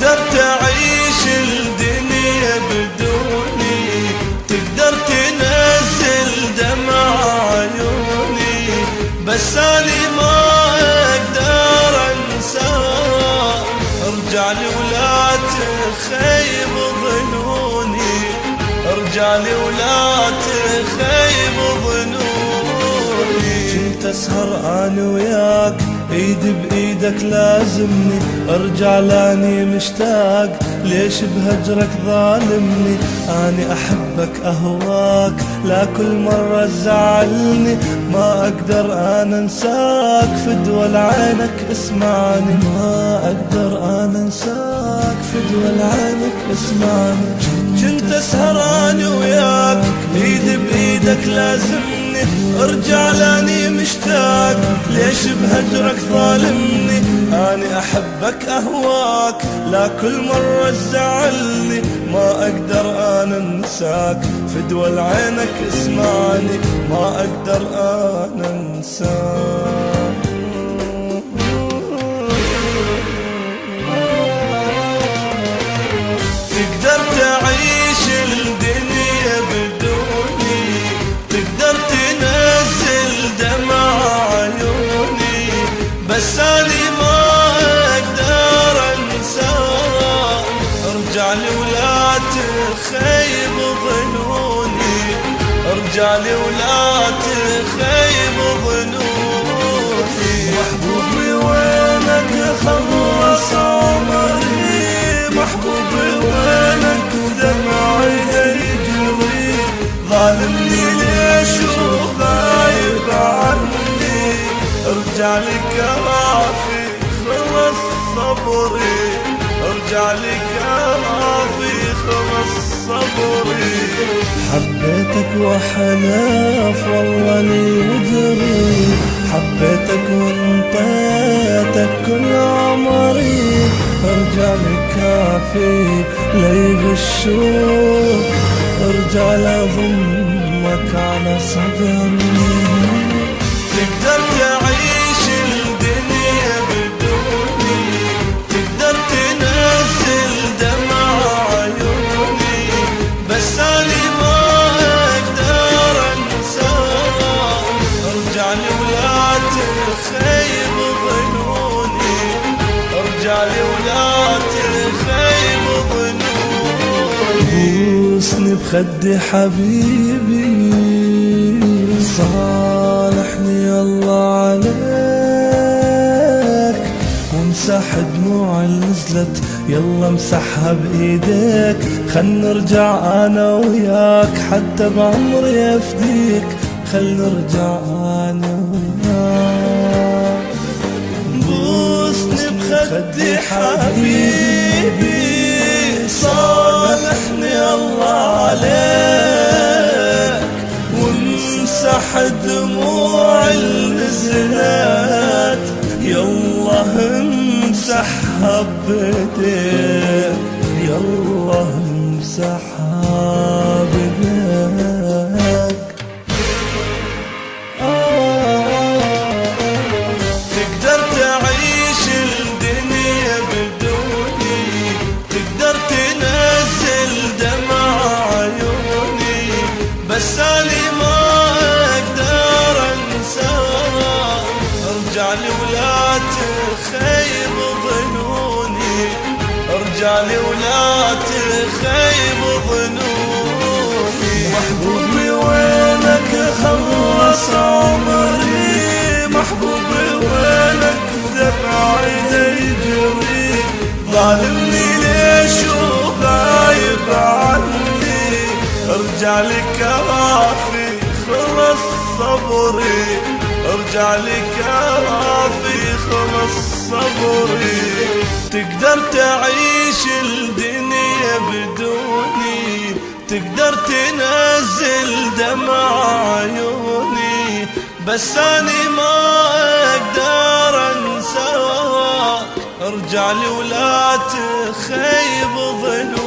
تقدر تعيش الدنيا بدوني، تقدر تنزل دمع عيوني، بس أنا ما أقدر أنساك. ارجع لي ولا تخيب ظنوني، ارجع لي ولا تخيب ظنوني. كنت أسهر أنا وياك ايد بايدك لازمني، ارجع لاني مشتاق، ليش بهجرك ظالمني؟ اني احبك اهواك، لا كل مرة تزعلني، ما اقدر انا انساك، فدوى لعينك اسمعني، ما اقدر انا انساك، فدوى لعينك اسمعني. كنت اسهر انا وياك ايد بايدك لازمني، ارجع لاني مشتاق، ليش بهجرك ظالمني؟ اني احبك اهواك، لا كل مرة تزعلني، ما اقدر انا انساك، فدوى لعينك اسمعني، ما اقدر انا انساك. تقدر تعيش الدنيا بدوني، تقدر تنزل دمع عيوني، بس أنا ما أقدر أنساك. ارجع لي ولا تخيب ظنوني، ارجع لي ولا تخيب ظنوني. محبوبي وينك خلص عمري، محبوبي وينك دمعي يجري، ظالمني ليش وغايب عني؟ ارجع لي كافي خلص صبري، ارجع لي كافي خلص صبري. حبيتك وحلاف والله لي وجري، حبيتك وانطيتك كل عمري، ارجع لي كافي لا يغشوك، ارجع لضمك على صدري. تقدر تعيش الدنيا بدوني، تقدر تنزل دمع عيوني، بس أنا ما أقدر أنساك. ارجع لي ولا تخيب ظنوني، ارجع لي ولا تخيب ظنوني. بوسني بخدي حبيبي، صالحني الله عليك، وامسح دموع نزلت يلا امسحها بايديك، خل نرجع انا وياك حتى بعمري افديك، خل نرجع انا وياك. بوسني بخدي حبيبي، صالحني الله عليك، وامسح دموع النزلات يلا امسحها بيديك، يلا امسحها بيديك. تقدر تعيش الدنيا بدوني، تقدر تنزل دمع عيوني، بس أنا ما أقدر أنساك. ارجع لي ولا تخيب ظنوني، ارجع لي ولا تخيب ظنوني. محبوبي وينك خلص عمري، محبوبي وينك دمعي يجري، ظالمني ليش وغايب عني؟ ارجع لي كافي خلص صبري، ارجع لي كافي خلص صبري. تقدر تعيش الدنيا بدوني، تقدر تنزل دمع عيوني، بس أنا ما أقدر أنساك. ارجع لي ولا تخيب ظنوني.